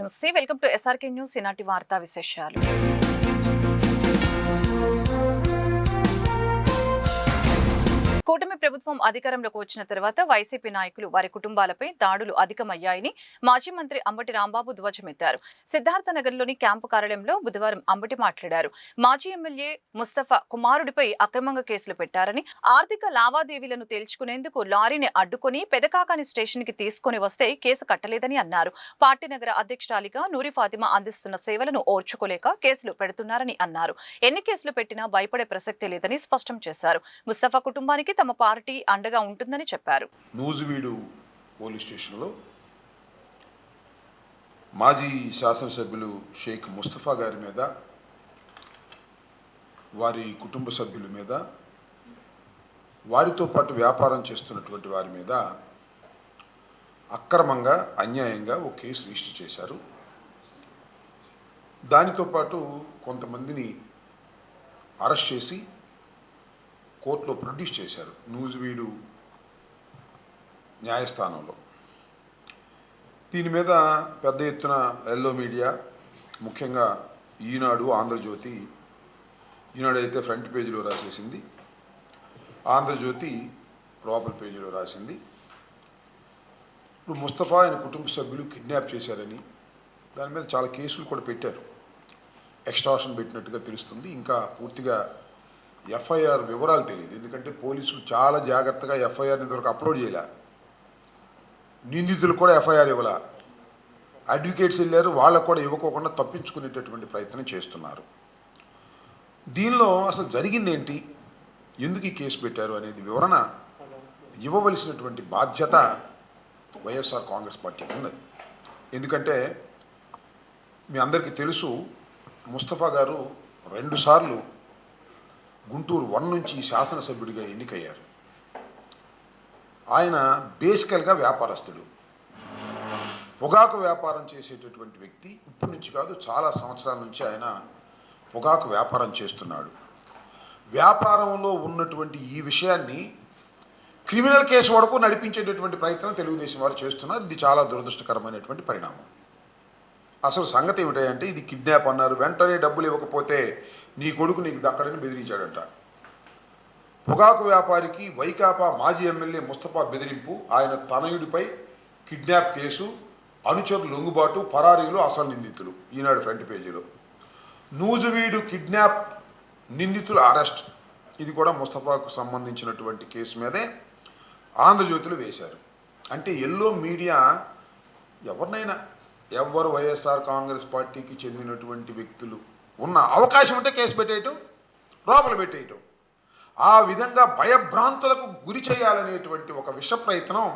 నమస్తే, welcome to SRK news. ఈనాటి వార్తా విశేషాలు. కూటమి ప్రభుత్వం అధికారంలోకి వచ్చిన తర్వాత వైసీపీ నాయకులు వారి కుటుంబాలపై దాడులు అధికమయ్యాయని మాజీ మంత్రి అంబటి రాంబాబు ధ్వజమెత్తారు. సిద్ధార్థనగర్లోని క్యాంపు కార్యాలయంలో బుధవారం అంబటి మాట్లాడారు. మాజీ ఎమ్మెల్యే ముస్తఫా కుమారుడిపై అక్రమంగా కేసులు పెట్టారని, ఆర్థిక లావాదేవీలను తేల్చుకునేందుకు లారీని అడ్డుకుని పెదకాకాని స్టేషన్ కి తీసుకుని వస్తే కేసు కట్టలేదని అన్నారు. పార్టీ నగర అధ్యక్షురాలిగా నూరి ఫాతిమా అందిస్తున్న సేవలను ఓర్చుకోలేక కేసులు పెడుతున్నారని అన్నారు. ఎన్ని కేసులు పెట్టినా భయపడే ప్రసక్తే లేదని స్పష్టం చేశారు. ముస్తఫా కుటుంబానికి తమ పార్టీ అండగా ఉంటుందని చెప్పారు. నూజివీడు పోలీస్ స్టేషన్లో మాజీ శాసనసభ్యులు షేక్ ముస్తఫా గారి మీద, వారి కుటుంబ సభ్యుల మీద, వారితో పాటు వ్యాపారం చేస్తున్నటువంటి వారి మీద అక్రమంగా అన్యాయంగా ఒక కేసు రిజిస్టర్ చేశారు. దానితో పాటు కొంతమందిని అరెస్ట్ చేసి కోర్టులో ప్రొడ్యూస్ చేశారు నూజివీడు న్యాయస్థానంలో. దీని మీద పెద్ద ఎత్తున ఎల్లో మీడియా, ముఖ్యంగా ఈనాడు, ఆంధ్రజ్యోతి, ఈనాడు అయితే ఫ్రంట్ పేజీలో రాసేసింది, ఆంధ్రజ్యోతి లోపల పేజీలో రాసింది. ఇప్పుడు ముస్తఫా ఆయన కుటుంబ సభ్యులు కిడ్నాప్ చేశారని దాని మీద చాలా కేసులు కూడా పెట్టారు. ఎక్స్టార్షన్ పెట్టినట్టుగా తెలుస్తుంది. ఇంకా పూర్తిగా ఎఫ్ఐఆర్ వివరాలు తెలియదు, ఎందుకంటే పోలీసులు చాలా జాగ్రత్తగా ఎఫ్ఐఆర్ ఇంతవరకు అప్లోడ్ చేయలే. నిందితులు కూడా ఎఫ్ఐఆర్ ఇవ్వాల, అడ్వకేట్స్ వెళ్ళారు, వాళ్ళకు కూడా ఇవ్వకోకుండా తప్పించుకునేటటువంటి ప్రయత్నం చేస్తున్నారు. దీనిలో అసలు జరిగింది ఏంటి, ఎందుకు ఈ కేసు పెట్టారు అనేది వివరణ ఇవ్వవలసినటువంటి బాధ్యత వైఎస్ఆర్ కాంగ్రెస్ పార్టీకి ఉన్నది. ఎందుకంటే మీ అందరికీ తెలుసు, ముస్తఫా గారు 2 సార్లు గుంటూరు 1 నుంచి శాసనసభ్యుడిగా ఎన్నికయ్యారు. ఆయన బేసికల్గా వ్యాపారస్తుడు, పొగాకు వ్యాపారం చేసేటటువంటి వ్యక్తి. ఇప్పటి నుంచి కాదు, చాలా సంవత్సరాల నుంచి ఆయన పొగాకు వ్యాపారం చేస్తున్నాడు. వ్యాపారంలో ఉన్నటువంటి ఈ విషయాన్ని క్రిమినల్ కేసు వరకు నడిపించేటటువంటి ప్రయత్నం తెలుగుదేశం వారు చేస్తున్నారు. ఇది చాలా దురదృష్టకరమైనటువంటి పరిణామం. అసలు సంగతి ఏమిటంటే, ఇది కిడ్నాప్ అన్నారు, వెంటనే డబ్బులు ఇవ్వకపోతే నీ కొడుకు నీకు దక్కడని బెదిరించాడంట. పొగాకు వ్యాపారికి వైకాపా మాజీ ఎమ్మెల్యే ముస్తఫా బెదిరింపు, ఆయన తనయుడిపై కిడ్నాప్ కేసు, అనుచరులు లొంగుబాటు, పరారీలు అసలు నిందితులు. ఈనాడు ఫ్రంట్ పేజీలో నూజివీడు కిడ్నాప్ నిందితుల అరెస్ట్, ఇది కూడా ముస్తఫాకు సంబంధించినటువంటి కేసు మీదే ఆంధ్రజ్యోతిలో వేశారు. అంటే ఎల్లో మీడియా ఎవరినైనా, ఎవరు వైఎస్ఆర్ కాంగ్రెస్ పార్టీకి చెందినటువంటి వ్యక్తులు ఉన్న అవకాశం ఉంటే కేసు పెట్టేయటం, లోపల పెట్టేయటం, ఆ విధంగా భయభ్రాంతులకు గురి చేయాలనేటువంటి ఒక విష ప్రయత్నం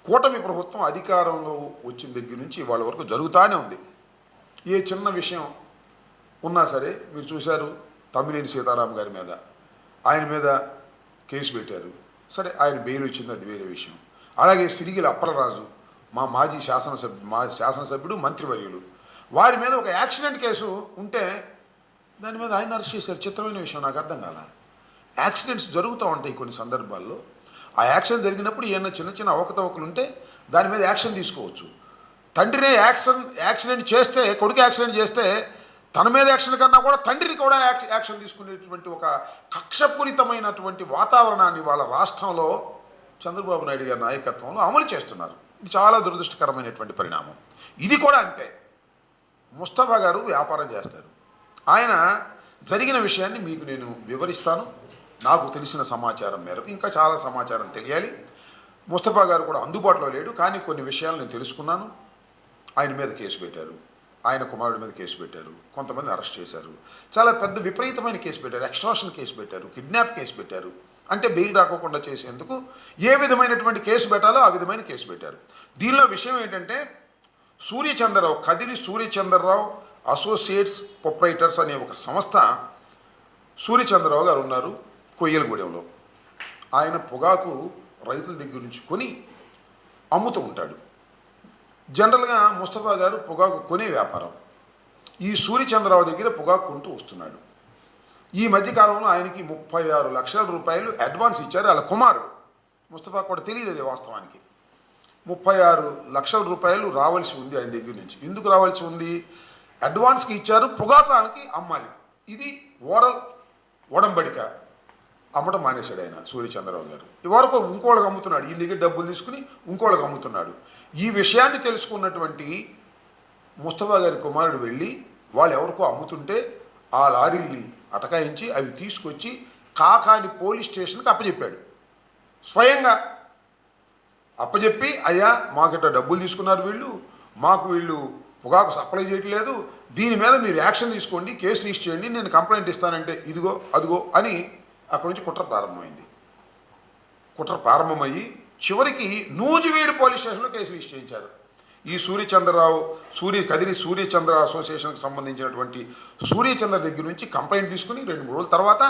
కూటమి ప్రభుత్వం అధికారంలో వచ్చిన దగ్గర నుంచి ఇవాళ వరకు జరుగుతూనే ఉంది. ఏ చిన్న విషయం ఉన్నా సరే, మీరు చూశారు తమ్మినేని సీతారాం గారి మీద, ఆయన మీద కేసు పెట్టారు. సరే, ఆయన బెయిల్ వచ్చింది, అది వేరే విషయం. అలాగే సిరిగిల అప్పలరాజు, మా మాజీ శాసనసభ్యుడు, మంత్రివర్యులు, వారి మీద ఒక యాక్సిడెంట్ కేసు ఉంటే దాని మీద ఆయన అరెస్ట్ చేశారు. చిత్రమైన విషయం, నాకు అర్థం కాల. యాక్సిడెంట్స్ జరుగుతూ ఉంటాయి కొన్ని సందర్భాల్లో. ఆ యాక్సిడెంట్ జరిగినప్పుడు ఏమైనా చిన్న చిన్న అవకతవకలు ఉంటే దాని మీద యాక్షన్ తీసుకోవచ్చు. తండ్రినే యాక్సిడెంట్ చేస్తే, కొడుకు యాక్సిడెంట్ చేస్తే తన మీద యాక్షన్ కన్నా కూడా తండ్రిని కూడా యాక్షన్ తీసుకునేటువంటి ఒక కక్షపూరితమైనటువంటి వాతావరణాన్ని వాళ్ళ రాష్ట్రంలో చంద్రబాబు నాయుడు గారి నాయకత్వంలో అమలు చేస్తున్నారు. ఇది చాలా దురదృష్టకరమైనటువంటి పరిణామం. ఇది కూడా అంతే. ముస్తఫా గారు వ్యాపారం చేస్తారు. ఆయన జరిగిన విషయాన్ని మీకు నేను వివరిస్తాను, నాకు తెలిసిన సమాచారం మేరకు. ఇంకా చాలా సమాచారం తెలియాలి. ముస్తఫా గారు కూడా అందుబాటులో లేడు, కానీ కొన్ని విషయాలు నేను తెలుసుకున్నాను. ఆయన మీద కేసు పెట్టారు, ఆయన కుమారుడి మీద కేసు పెట్టారు, కొంతమంది అరెస్ట్ చేశారు, చాలా పెద్ద విపరీతమైన కేసు పెట్టారు, ఎక్స్టార్షన్ కేసు పెట్టారు, కిడ్నాప్ కేసు పెట్టారు. అంటే బెయిల్ రాకోకుండా చేసేందుకు ఏ విధమైనటువంటి కేసు పెట్టాలో ఆ విధమైన కేసు పెట్టారు. దీనిలో విషయం ఏంటంటే, సూర్యచంద్రరావు, కదిరి సూర్యచంద్రరావు అసోసియేట్స్ ప్రొప్రైటర్స్ అనే ఒక సంస్థ, సూర్యచంద్రరావు గారు ఉన్నారు కొయ్యలగూడెంలో. ఆయన పొగాకు రైతుల దగ్గర నుంచి కొని అమ్ముతూ ఉంటాడు. జనరల్గా ముస్తఫా గారు పొగాకు కొనే వ్యాపారం. ఈ సూర్యచంద్రరావు దగ్గర పొగాకు కొంటూ వస్తున్నాడు. ఈ మధ్యకాలంలో ఆయనకి 36 లక్షల రూపాయలు అడ్వాన్స్ ఇచ్చారు వాళ్ళ కుమారుడు. ముస్తఫా కూడా తెలియదు అది వాస్తవానికి. 36 లక్షల రూపాయలు రావాల్సి ఉంది ఆయన దగ్గర నుంచి. ఎందుకు రావాల్సి ఉంది? అడ్వాన్స్కి ఇచ్చారు, పొగాకానికి అమ్మాలి. ఇది ఓరల్ ఒడంబడిక. అమ్మటం మానేశాడు ఆయన సూర్యచంద్రరావు గారు. ఇవరకు ఇంకోళ్ళకి అమ్ముతున్నాడు, ఈ దగ్గర డబ్బులు తీసుకుని ఇంకోళ్ళకి అమ్ముతున్నాడు. ఈ విషయాన్ని తెలుసుకున్నటువంటి ముస్తఫా గారి కుమారుడు వెళ్ళి వాళ్ళు ఎవరికో అమ్ముతుంటే ఆ లారీల్ని అటకాయించి అవి తీసుకొచ్చి కాకాని పోలీస్ స్టేషన్కి అప్పచెప్పాడు. స్వయంగా అప్పచెప్పి, అయ్యా మాకిట డబ్బులు తీసుకున్నారు వీళ్ళు, మాకు వీళ్ళు పొగాకు సప్లై చేయట్లేదు, దీని మీద మీరు యాక్షన్ తీసుకోండి, కేసు రిజిస్టర్ చేయండి, నేను కంప్లైంట్ ఇస్తానంటే ఇదిగో అదిగో అని అక్కడి నుంచి కుట్ర ప్రారంభమైంది. కుట్ర ప్రారంభమయ్యి చివరికి నూజివీడు పోలీస్ స్టేషన్లో కేసు రిజిస్టర్ చేయించారు. ఈ సూర్యచంద్రరావు కదిరి సూర్యచంద్ర అసోసియేషన్కి సంబంధించినటువంటి సూర్యచంద్ర దగ్గర నుంచి కంప్లైంట్ తీసుకుని 2-3 రోజుల తర్వాత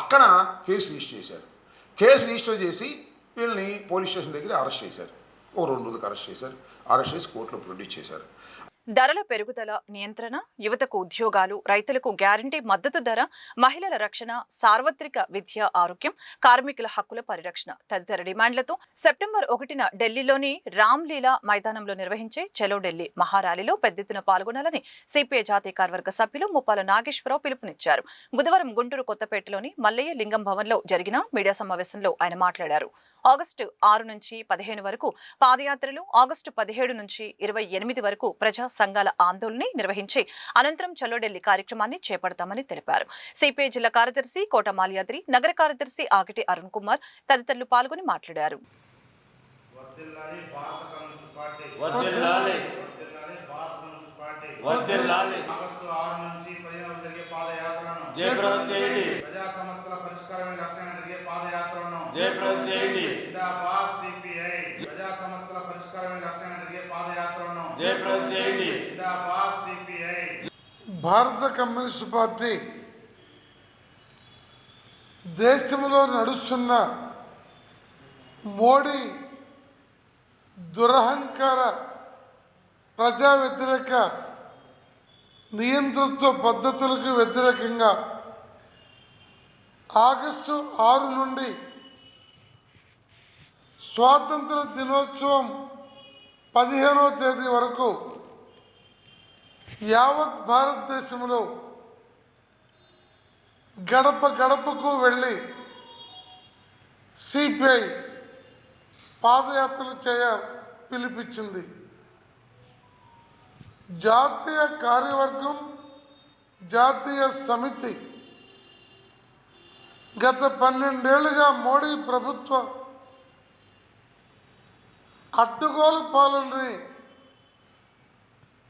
అక్కడ కేసు రిజిస్టర్ చేశారు. కేసు రిజిస్టర్ చేసి వీళ్ళని పోలీస్ స్టేషన్ దగ్గర అరెస్ట్ చేశారు. 2 రోజులకు అరెస్ట్ చేశారు. అరెస్ట్ చేసి కోర్టులో ప్రొడ్యూస్ చేశారు. ధరల పెరుగుదల నియంత్రణ, యువతకు ఉద్యోగాలు, రైతులకు గ్యారంటీ మద్దతు ధర, మహిళల రక్షణ, సార్వత్రిక విద్య, ఆరోగ్యం, కార్మికుల హక్కుల పరిరక్షణ తదితర డిమాండ్లతో సెప్టెంబర్ 1న ఢిల్లీలోని రామ్లీలా మైదానంలో నిర్వహించే చలో ఢిల్లీ మహారాలీలో పెద్ద ఎత్తున పాల్గొనాలని సిపిఐ జాతీయ కార్యవర్గ సభ్యులు ముప్పాల నాగేశ్వరరావు పిలుపునిచ్చారు. బుధవారం గుంటూరు కొత్తపేటలోని మల్లయ్య లింగం భవన్లో జరిగిన మీడియా సమావేశంలో ఆయన మాట్లాడారు. ఆగస్టు 6 నుంచి 15 వరకు పాదయాత్రలు, ఆగస్టు 17 నుంచి 28 వరకు ప్రజా సంఘాల ఆందోళన నిర్వహించి అనంతరం చలో ఢిల్లీ కార్యక్రమాన్ని చేపడతామని తెలిపారు. సిపిఐ జిల్లా కార్యదర్శి కోట మాల్యాద్రి, నగర కార్యదర్శి ఆగిటి అరుణ్ కుమార్ తదితరులు పాల్గొని మాట్లాడారు. భారత కమ్యూనిస్ట్ పార్టీ దేశంలో నడుస్తున్న మోడీ దురహంకార ప్రజా వ్యతిరేక నియంతృత్వ పద్ధతులకు వ్యతిరేకంగా ఆగస్టు 6 నుండి స్వాతంత్ర దినోత్సవం 15వ తేదీ వరకు యావత్ భారతదేశంలో గడప గడపకు వెళ్ళి సిపిఐ పాదయాత్రలు పిలిపించింది. జాతీయ కార్యవర్గం, జాతీయ సమితి గత 12 ఏళ్లుగా మోడీ ప్రభుత్వ అడ్డుగోలు పాలనని,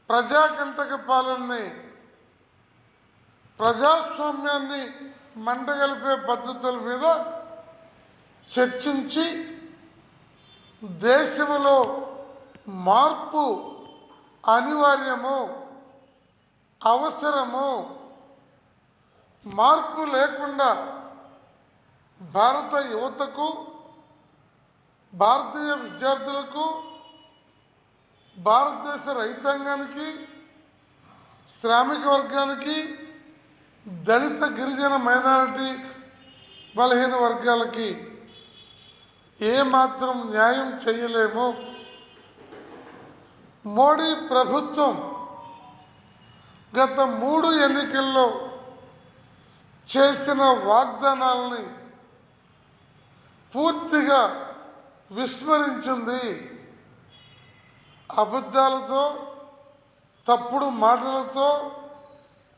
ప్రజాకంటక పాలనని, ప్రజాస్వామ్యాన్ని మంటగలిపే పద్ధతుల మీద చర్చించి దేశంలో మార్పు అనివార్యము, అవసరము, మార్పు లేకుండా భారత యువతకు, భారతీయ విద్యార్థులకు, భారతదేశ రైతాంగానికి, శ్రామిక వర్గానికి, దళిత గిరిజన మైనారిటీ బలహీన వర్గాలకి ఏమాత్రం న్యాయం చేయలేము. మోడీ ప్రభుత్వం గత 3 ఎన్నికల్లో చేసిన వాగ్దానాలని పూర్తిగా విస్మరించింది. అబద్ధాలతో, తప్పుడు మాటలతో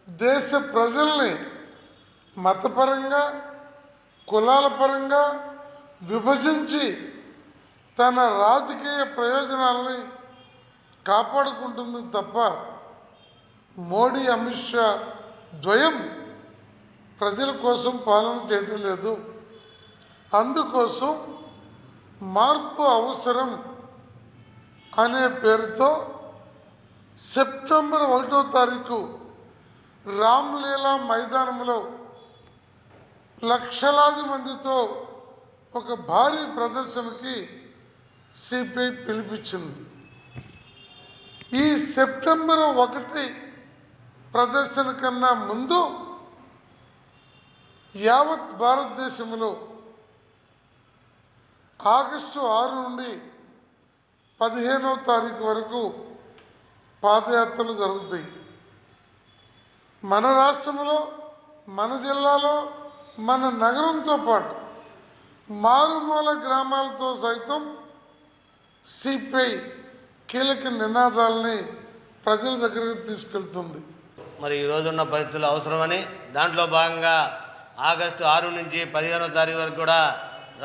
దేశ ప్రజల్ని మతపరంగా, కులాల పరంగా విభజించి తన రాజకీయ ప్రయోజనాలని కాపాడుకుంటుంది తప్ప మోడీ, అమిత్ షా ద్వయం ప్రజల కోసం పాలన చేయటం లేదు. అందుకోసం మార్పు అవసరం అనే పేరుతో సెప్టెంబర్ 1వ తారీఖు రామ్లీలా మైదానంలో లక్షలాది మందితో ఒక భారీ ప్రదర్శనకి సిపిఐ పిలిపించింది. ఈ సెప్టెంబర్ 1 ప్రదర్శన కన్నా ముందు యావత్ భారతదేశంలో ఆగస్టు 6 నుండి 15వ తారీఖు వరకు పాదయాత్రలు జరుగుతాయి. మన రాష్ట్రంలో, మన జిల్లాలో, మన నగరంతో పాటు మారుమూల గ్రామాలతో సైతం సిపిఐ కీలక నినాదాలని ప్రజల దగ్గరికి తీసుకెళ్తుంది. మరి ఈరోజున్న పరిస్థితులు అవసరమని, దాంట్లో భాగంగా ఆగస్టు 6 నుంచి 15వ తారీఖు వరకు కూడా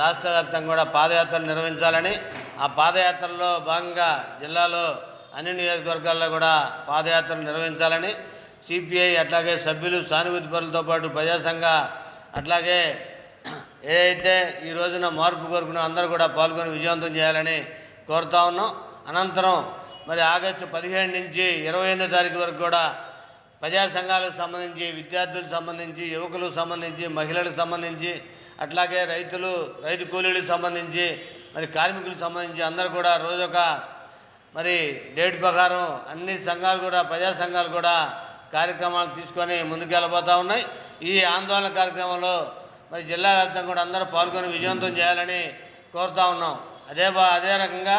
రాష్ట్ర వ్యాప్తంగా కూడా పాదయాత్రలు నిర్వహించాలని, ఆ పాదయాత్రలో భాగంగా జిల్లాలో అన్ని నియోజకవర్గాల్లో కూడా పాదయాత్రలు నిర్వహించాలని సిపిఐ అట్లాగే సభ్యులు, సానుభూతి పరులతో పాటు ప్రజా సంఘ అట్లాగే ఏదైతే ఈ రోజున మార్పు కోరుకున్న అందరూ కూడా పాల్గొని విజయవంతం చేయాలని కోరుతా ఉన్నాం. అనంతరం మరి ఆగస్టు 17 నుంచి 28వ తారీఖు వరకు కూడా ప్రజా సంఘాలకు సంబంధించి, విద్యార్థులకు సంబంధించి, యువకులకు సంబంధించి, మహిళలకు సంబంధించి, అట్లాగే రైతు కూలీలకు సంబంధించి, మరి కార్మికులకు సంబంధించి అందరూ కూడా రోజొక మరి డేట్ ప్రకారం అన్ని సంఘాలు కూడా, ప్రజా సంఘాలు కూడా కార్యక్రమాలు తీసుకొని ముందుకెళ్ళబోతూ ఉన్నాయి. ఈ ఆందోళన కార్యక్రమంలో మరి జిల్లా వ్యాప్తంగా కూడా అందరూ పాల్గొని విజయవంతం చేయాలని కోరుతా ఉన్నాం. అదే రకంగా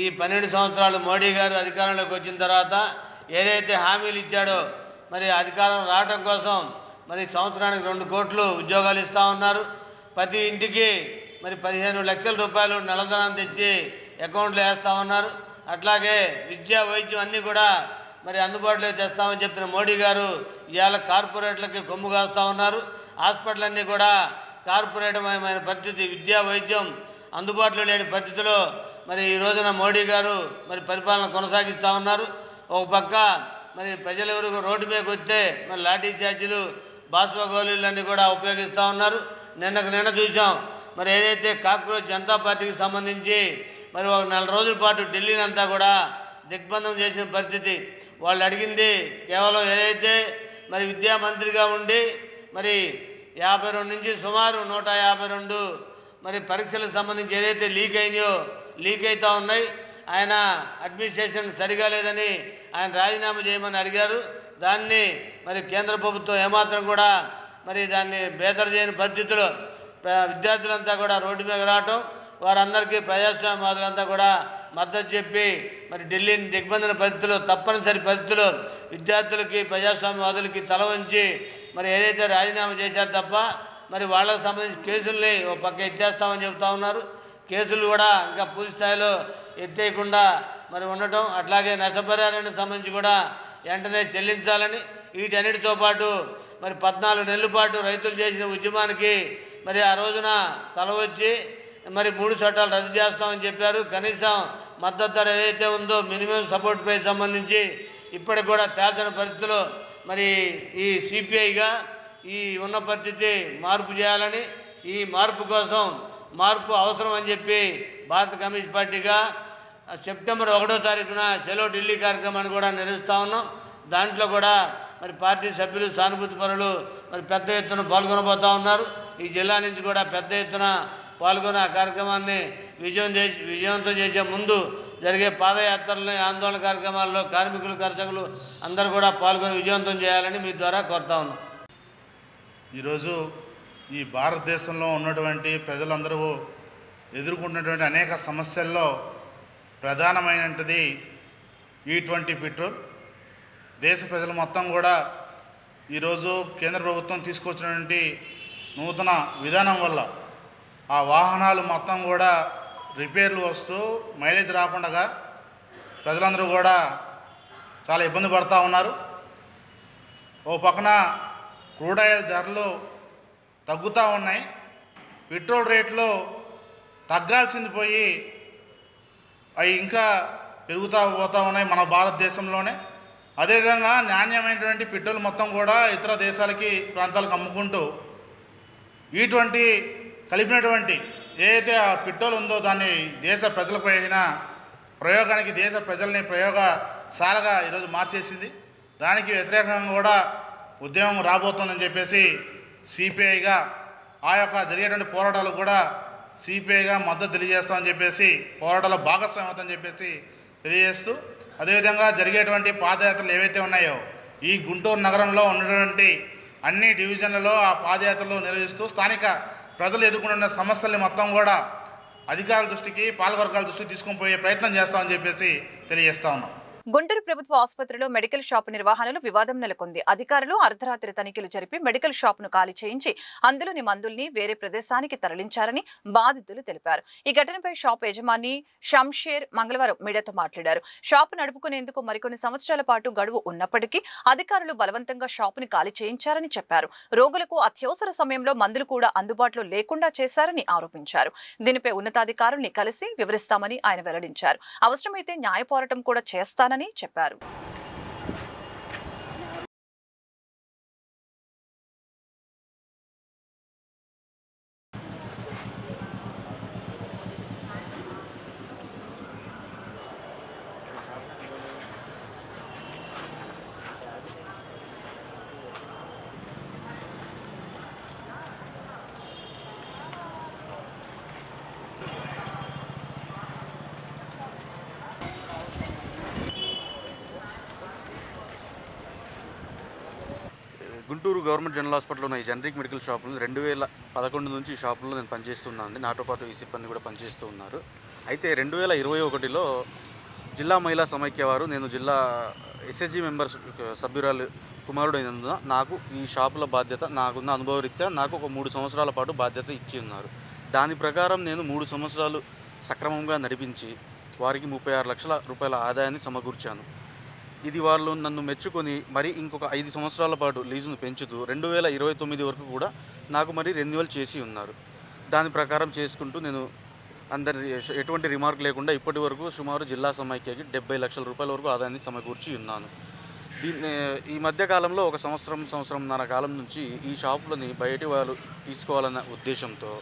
ఈ 12 సంవత్సరాలు మోడీ గారు అధికారంలోకి వచ్చిన తర్వాత ఏదైతే హామీలు ఇచ్చాడో, మరి అధికారం రావడం కోసం మరి సంవత్సరానికి 2 కోట్లు ఉద్యోగాలు ఇస్తూ ఉన్నారు. ప్రతి ఇంటికి మరి 15 లక్షల రూపాయలు నెలధనం తెచ్చి అకౌంట్లో వేస్తూ ఉన్నారు. అట్లాగే విద్యా, వైద్యం అన్నీ కూడా మరి అందుబాటులో తెస్తామని చెప్పిన మోడీ గారు ఇవాళ కార్పొరేట్లకి కొమ్ము కాస్తూ ఉన్నారు. హాస్పిటల్ అన్నీ కూడా కార్పొరేటమయమైన పరిస్థితి, విద్యా, వైద్యం అందుబాటులో లేని పరిస్థితిలో మరి ఈ రోజున మోడీ గారు మరి పరిపాలన కొనసాగిస్తూ ఉన్నారు. ఒక పక్క మరి ప్రజలెవరు రోడ్డు మీదకి వస్తే మరి లాఠీ చార్జీలు, బాష్ప గోళీలన్నీ కూడా ఉపయోగిస్తూ ఉన్నారు. నిన్న చూసాం మరి ఏదైతే కాక్రోచ్ జనతా పార్టీకి సంబంధించి మరి ఒక 4 రోజుల పాటు ఢిల్లీని అంతా కూడా దిగ్బంధం చేసిన పరిస్థితి. వాళ్ళు అడిగింది కేవలం ఏదైతే మరి విద్యామంత్రిగా ఉండి మరి 52 నుంచి సుమారు 152 మరి పరీక్షలకు సంబంధించి ఏదైతే లీక్ అవుతూ ఉన్నాయి, ఆయన అడ్మినిస్ట్రేషన్ సరిగా లేదని ఆయన రాజీనామా చేయమని అడిగారు. దాన్ని మరి కేంద్ర ప్రభుత్వం ఏమాత్రం కూడా మరి దాన్ని బేతరు చేయని పరిస్థితుల్లో విద్యార్థులంతా కూడా రోడ్డు మీద రావటం, వారందరికీ ప్రజాస్వామ్యవాదులంతా కూడా మద్దతు చెప్పి మరి ఢిల్లీని దిగ్బంధన పరిస్థితుల్లో, తప్పనిసరి పరిస్థితుల్లో విద్యార్థులకి, ప్రజాస్వామ్యవాదులకి తల వంచి మరి ఏదైతే రాజీనామా చేశారు తప్ప మరి వాళ్ళకు సంబంధించి కేసుల్ని ఒక పక్క ఎత్తేస్తామని చెబుతూ ఉన్నారు. కేసులు కూడా ఇంకా పూర్తి స్థాయిలో ఎత్తేయకుండా మరి ఉండటం, అట్లాగే నష్టపరిహారానికి సంబంధించి కూడా వెంటనే చెల్లించాలని, వీటన్నిటితో పాటు మరి 14 నెలల పాటు రైతులు చేసిన ఉద్యమానికి మరి ఆ రోజున తల వచ్చి మరి 3 చట్టాలు రద్దు చేస్తామని చెప్పారు. కనీసం మద్దతు ధర ఏదైతే ఉందో మినిమం సపోర్ట్ ప్రైస్ సంబంధించి ఇప్పటికి కూడా తేల్చిన పరిస్థితిలో మరి ఈ సిపిఐగా ఈ ఉన్న పరిస్థితి మార్పు చేయాలని, ఈ మార్పు కోసం మార్పు అవసరం అని చెప్పి భారత కమ్యూనిస్ట్ పార్టీగా సెప్టెంబర్ 1వ తారీఖున చలో ఢిల్లీ కార్యక్రమాన్ని కూడా నిర్వహిస్తూ ఉన్నాం. దాంట్లో కూడా మరి పార్టీ సభ్యులు, సానుభూతి పరులు మరి పెద్ద ఎత్తున పాల్గొనబోతూ ఉన్నారు. ఈ జిల్లా నుంచి కూడా పెద్ద ఎత్తున పాల్గొని ఆ కార్యక్రమాన్ని విజయవంతం చేసే ముందు జరిగే పాదయాత్రలని, ఆందోళన కార్యక్రమాల్లో కార్మికులు, కర్షకులు అందరూ కూడా పాల్గొని విజయవంతం చేయాలని మీ ద్వారా కోరుతా ఉన్నాం. ఈరోజు ఈ భారతదేశంలో ఉన్నటువంటి ప్రజలందరూ ఎదుర్కొన్నటువంటి అనేక సమస్యల్లో ప్రధానమైనది E20 పెట్రోల్. దేశ ప్రజలు మొత్తం కూడా ఈరోజు కేంద్ర ప్రభుత్వం తీసుకొచ్చినటువంటి నూతన విధానం వల్ల ఆ వాహనాలు మొత్తం కూడా రిపేర్లు వస్తూ మైలేజ్ రాకుండా ప్రజలందరూ కూడా చాలా ఇబ్బంది పడుతూ ఉన్నారు. ఓ పక్కన క్రూడ్ ఆయిల్ ధరలు తగ్గుతూ ఉన్నాయి, పెట్రోల్ రేట్లు తగ్గాల్సింది పోయి అవి ఇంకా పెరుగుతూ పోతూ ఉన్నాయి మన భారతదేశంలోనే. అదేవిధంగా నాణ్యమైనటువంటి పెట్రోల్ మొత్తం కూడా ఇతర దేశాలకి, ప్రాంతాలకు అమ్ముకుంటూ E20 కలిపినటువంటి ఏదైతే ఆ పెట్రోల్ ఉందో దాన్ని దేశ ప్రజలపైన ప్రయోగానికి దేశ ప్రజల్ని ప్రయోగశాలగా ఈరోజు మార్చేసింది. దానికి వ్యతిరేకంగా కూడా ఉద్యమం రాబోతుందని చెప్పేసి సిపిఐగా ఆ యొక్క జరిగేటువంటి పోరాటాలు కూడా సిపిఐగా మద్దతు తెలియజేస్తామని చెప్పేసి, పోరాటాల భాగస్వామ్యతని చెప్పేసి తెలియజేస్తూ, అదేవిధంగా జరిగేటువంటి పాదయాత్రలు ఏవైతే ఉన్నాయో ఈ గుంటూరు నగరంలో ఉన్నటువంటి అన్ని డివిజన్లలో ఆ పాదయాత్రలు నిర్వహిస్తూ స్థానిక ప్రజలు ఎదుర్కొంటున్న సమస్యల్ని మొత్తం కూడా అధికారుల దృష్టికి పాలకవర్గాల దృష్టికి తీసుకొని పోయే ప్రయత్నం చేస్తామని చెప్పేసి తెలియజేస్తా ఉన్నాం. గుంటూరు ప్రభుత్వ ఆసుపత్రిలో మెడికల్ షాపు నిర్వహణలో వివాదం నెలకొంది. అధికారులు అర్ధరాత్రి తనిఖీలు జరిపి మెడికల్ షాపును ఖాళీ చేయించి అందులోని మందుల్ని వేరే ప్రదేశానికి తరలించారని బాధితులు తెలిపారు. ఈ ఘటనపై షాపు యజమాని షంషేర్ మంగళవారం మీడియాతో మాట్లాడారు. షాపు నడుపుకునేందుకు మరికొన్ని సంవత్సరాల పాటు గడువు ఉన్నప్పటికీ అధికారులు బలవంతంగా షాపుని ఖాళీ చేయించారని చెప్పారు. రోగులకు అత్యవసర సమయంలో మందులు కూడా అందుబాటులో లేకుండా చేశారని ఆరోపించారు. దీనిపై ఉన్నతాధికారుల్ని కలిసి వివరిస్తామని ఆయన వెల్లడించారు. అవసరమైతే న్యాయ పోరాటం కూడా చేస్తానని చెప్పారు. గుంటూరు గవర్నమెంట్ జనరల్ హాస్పిటల్లో ఉన్న ఈ జనరిక్ మెడికల్ షాపులు 2011 నుంచి ఈ షాపుల్లో నేను పనిచేస్తున్నాను అండి. నాతో పాటు ఈ సిబ్బంది కూడా పనిచేస్తూ ఉన్నారు. అయితే 2021లో జిల్లా మహిళా సమైక్య వారు నేను జిల్లా ఎస్ఎస్జి మెంబర్స్ సభ్యురాలు కుమారుడు అయినందున నాకు ఈ షాపుల బాధ్యత నాకున్న అనుభవరీత్యా నాకు ఒక 3 సంవత్సరాల పాటు బాధ్యత ఇచ్చి ఉన్నారు. దాని ప్రకారం నేను 3 సంవత్సరాలు సక్రమంగా నడిపించి వారికి 36 లక్షల రూపాయల ఆదాయాన్ని సమకూర్చాను. ఇది వాళ్ళు నన్ను మెచ్చుకొని మరి ఇంకొక 5 సంవత్సరాల పాటు లీజును పెంచుతూ 2029 వరకు కూడా నాకు మరి రెన్యువల్ చేసి ఉన్నారు. దాని ప్రకారం చేసుకుంటూ నేను అందరి ఎటువంటి రిమార్క్ లేకుండా ఇప్పటి వరకు సుమారు జిల్లా సమైక్యకి 70 లక్షల రూపాయల వరకు ఆదాయాన్ని సమకూర్చి ఉన్నాను. ఈ మధ్యకాలంలో ఒక సంవత్సరంన్నర కాలం నుంచి ఈ షాపులని బయటి వాళ్ళు తీసుకోవాలన్న ఉద్దేశంతో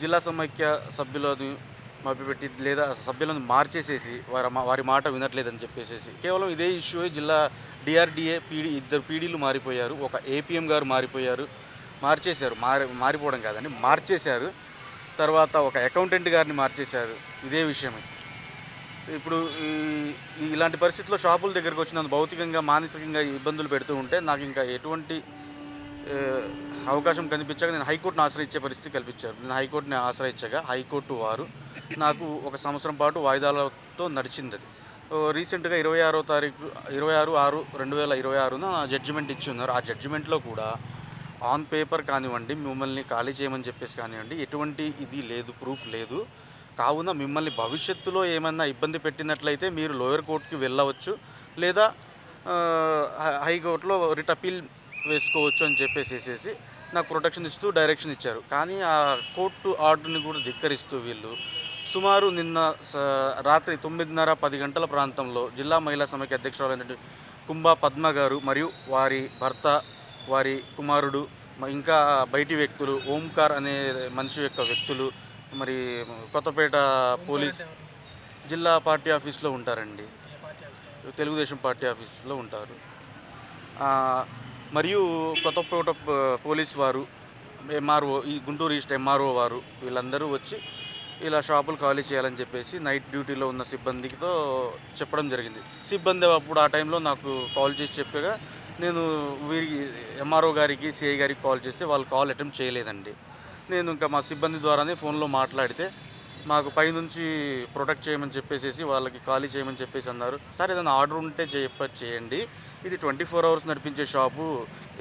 జిల్లా సమైక్య సభ్యులని మభ్యపెట్టి లేదా సభ్యులను మార్చేసేసి వారి మాట వినట్లేదని చెప్పేసి కేవలం ఇదే ఇష్యూ జిల్లా డిఆర్డిఏ పీడీ 2 పీడీలు మారిపోయారు. ఒక ఏపీఎం గారు మారిపోయారు. మారిపోవడం కాదండి, మార్చేశారు. తర్వాత ఒక అకౌంటెంట్ గారిని మార్చేశారు. ఇదే విషయమే ఇప్పుడు ఇలాంటి పరిస్థితుల్లో షాపుల దగ్గరికి వచ్చి నన్ను భౌతికంగా మానసికంగా ఇబ్బందులు పెడుతూ ఉంటే నాకు ఇంకా ఎటువంటి అవకాశం కనిపించక నేను హైకోర్టును ఆశ్రయించే పరిస్థితి కల్పించారు. నేను హైకోర్టుని ఆశ్రయించగా హైకోర్టు వారు నాకు 1 సంవత్సరం పాటు వాయిదాలతో నడిచింది. అది రీసెంట్గా 26/6/2026 జడ్జిమెంట్ ఇచ్చి ఉన్నారు. ఆ జడ్జిమెంట్లో కూడా ఆన్ పేపర్ కానివ్వండి, మిమ్మల్ని ఖాళీ చేయమని చెప్పేసి కానివ్వండి, ఎటువంటి ఇది లేదు, ప్రూఫ్ లేదు. కావున మిమ్మల్ని భవిష్యత్తులో ఏమన్నా ఇబ్బంది పెట్టినట్లయితే మీరు లోయర్ కోర్టుకి వెళ్ళవచ్చు, లేదా హైకోర్టులో రిట్ అపీల్ వేసుకోవచ్చు అని చెప్పేసి నాకు ప్రొటెక్షన్ ఇస్తూ డైరెక్షన్ ఇచ్చారు. కానీ ఆ కోర్టు ఆర్డర్ని కూడా ధిక్కరిస్తూ వీళ్ళు సుమారు నిన్న రాత్రి 9:30-10 గంటల ప్రాంతంలో జిల్లా మహిళా సమైక్య అధ్యక్షురాలైన కుంభా పద్మ గారు మరియు వారి భర్త, వారి కుమారుడు, ఇంకా బయటి వ్యక్తులు, ఓంకార్ అనే మనిషి యొక్క వ్యక్తులు మరి కొత్తపేట పోలీస్ జిల్లా పార్టీ ఆఫీస్లో ఉంటారండి. తెలుగుదేశం పార్టీ ఆఫీస్లో ఉంటారు. మరియు కొత్తపేట పోలీస్ వారు, ఎంఆర్ఓ, ఈ గుంటూరు ఈస్ట్ ఎంఆర్ఓ వారు వీళ్ళందరూ వచ్చి ఇలా షాపులు ఖాళీ చేయాలని చెప్పేసి నైట్ డ్యూటీలో ఉన్న సిబ్బందితో చెప్పడం జరిగింది. సిబ్బంది అప్పుడు ఆ టైంలో నాకు కాల్ చేసి చెప్పగా నేను వీరికి ఎంఆర్ఓ గారికి, సిఐ గారికి కాల్ చేస్తే వాళ్ళు కాల్ అటెంప్ట్ చేయలేదండి. నేను ఇంకా మా సిబ్బంది ద్వారానే ఫోన్లో మాట్లాడితే మాకు పైనుంచి ప్రొటెక్ట్ చేయమని చెప్పేసి వాళ్ళకి ఖాళీ చేయమని చెప్పేసి అన్నారు. సార్ ఏదైనా ఆర్డర్ ఉంటే చేయండి, ఇది 24 అవర్స్ నడిపించే షాపు,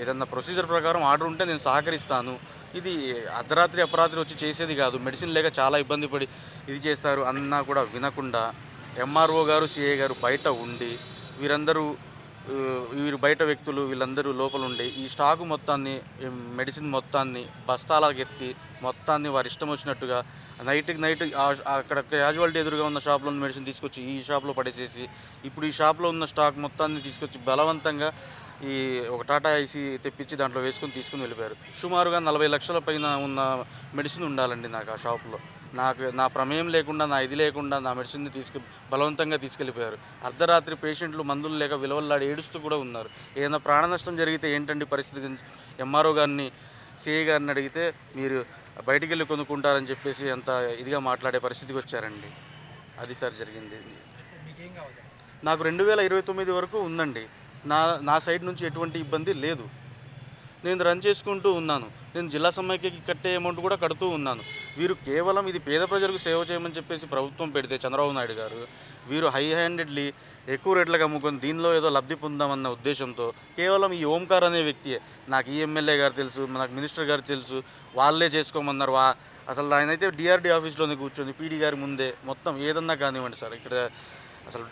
ఏదన్నా ప్రొసీజర్ ప్రకారం ఆర్డర్ ఉంటే నేను సహకరిస్తాను, ఇది అర్ధరాత్రి అపరాత్రి వచ్చి చేసేది కాదు, మెడిసిన్ లేక చాలా ఇబ్బంది పడి ఇది చేస్తారు అన్నా కూడా వినకుండా ఎంఆర్ఓ గారు, సిఐ గారు బయట ఉండి వీరు బయట వ్యక్తులు వీళ్ళందరూ లోపల ఉండి ఈ స్టాకు మొత్తాన్ని, మెడిసిన్ మొత్తాన్ని బస్తాలకెత్తి మొత్తాన్ని వారి ఇష్టం వచ్చినట్టుగా నైట్కి నైట్ అక్కడ క్యాజువాలిటీ ఎదురుగా ఉన్న షాప్లో ఉన్న మెడిసిన్ తీసుకొచ్చి ఈ షాప్లో పడేసేసి ఇప్పుడు ఈ షాప్లో ఉన్న స్టాక్ మొత్తాన్ని తీసుకొచ్చి బలవంతంగా ఈ ఒక టాటా ఐసీ తెప్పించి దాంట్లో తీసుకుని వెళ్ళిపోయారు. సుమారుగా 40 లక్షల పైన ఉన్న మెడిసిన్ ఉండాలండి నాకు ఆ షాప్లో. నా ప్రమేయం లేకుండా, నా ఇది లేకుండా నా మెడిసిన్ని బలవంతంగా తీసుకెళ్ళిపోయారు. అర్ధరాత్రి పేషెంట్లు మందులు లేక విలువల్లాడి ఏడుస్తూ కూడా ఉన్నారు. ఏదైనా ప్రాణ నష్టం జరిగితే ఏంటండి పరిస్థితి? ఎంఆర్ఓ గారిని, సిఐ గారిని అడిగితే మీరు బయటికి వెళ్ళి కొనుక్కుంటారని చెప్పేసి అంత ఇదిగా మాట్లాడే పరిస్థితికి వచ్చారండి. అది సార్ జరిగింది. నాకు 2029 వరకు ఉందండి. నా సైడ్ నుంచి ఎటువంటి ఇబ్బంది లేదు. నేను రన్ చేసుకుంటూ ఉన్నాను. నేను జిల్లా సమైక్యకి కట్టే అమౌంట్ కూడా కడుతూ ఉన్నాను. వీరు కేవలం ఇది పేద ప్రజలకు సేవ చేయమని చెప్పేసి ప్రభుత్వం పెడితే చంద్రబాబు నాయుడు గారు వీరు హై హ్యాండెడ్లీ ఎక్కువ రేట్లకు అమ్ముకొని దీనిలో ఏదో లబ్ధి పొందామన్న ఉద్దేశంతో కేవలం ఈ ఓంకార్ అనే వ్యక్తియే, నాకు ఈ ఎమ్మెల్యే గారు తెలుసు, నాకు మినిస్టర్ గారు తెలుసు, వాళ్ళే చేసుకోమన్నారు. అసలు ఆయన అయితే డిఆర్డీ ఆఫీస్లోనే కూర్చొని పీడీ గారి ముందే మొత్తం ఏదన్నా కానివ్వండి సార్, ఇక్కడ అసలు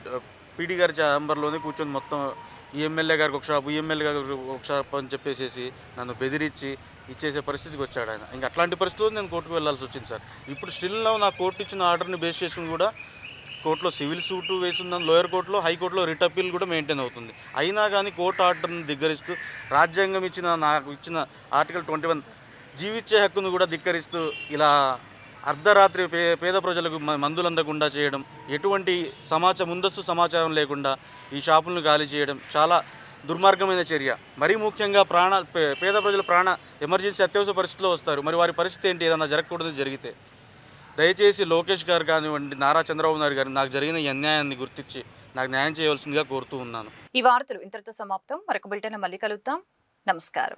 పీడీ గారి ఛాంబర్లోనే కూర్చొని మొత్తం ఈ ఎమ్మెల్యే గారికి ఒక షాపు, ఈ ఎమ్మెల్యే గారికి ఒక షాప్ అని చెప్పేసి నన్ను బెదిరించి ఇచ్చేసే పరిస్థితికి వచ్చాడు ఆయన. ఇంకా అట్లాంటి పరిస్థితుల్లో నేను కోర్టుకు వెళ్ళాల్సి వచ్చింది సార్. ఇప్పుడు స్టిల్ నా కోర్టు ఇచ్చిన ఆర్డర్ని బేస్ చేసుకుని కూడా కోర్టులో సివిల్ సూటు వేసిందని, లోయర్ కోర్టులో, హైకోర్టులో రిట్ అప్పీల్ కూడా మెయింటైన్ అవుతుంది. అయినా కానీ కోర్టు ఆర్డర్ని ధిక్కరిస్తూ రాజ్యాంగం నాకు ఇచ్చిన ఆర్టికల్ 21 జీవించే హక్కును కూడా ధిక్కరిస్తూ ఇలా అర్ధరాత్రి పేద ప్రజలకు మందులు అందకుండా చేయడం, ఎటువంటి ముందస్తు సమాచారం లేకుండా ఈ షాపులను ఖాళీ చేయడం చాలా దుర్మార్గమైన చర్య. మరీ ముఖ్యంగా పేద ప్రజల ఎమర్జెన్సీ అత్యవసర పరిస్థితిలో వస్తారు. మరి వారి పరిస్థితి ఏంటి? ఏదన్నా జరగకూడదు జరిగితే దయచేసి లోకేష్ గారు కానివ్వండి, నారా చంద్రబాబు నాయుడు గారు నాకు జరిగిన ఈ అన్యాయాన్ని గుర్తించి నాకు న్యాయం చేయవలసిందిగా కోరుతూ ఉన్నాను. ఈ వార్తలు ఇంతటితో సమాప్తం. మరొక బులెటిన్ మళ్ళీ కలుద్దాం. నమస్కారం.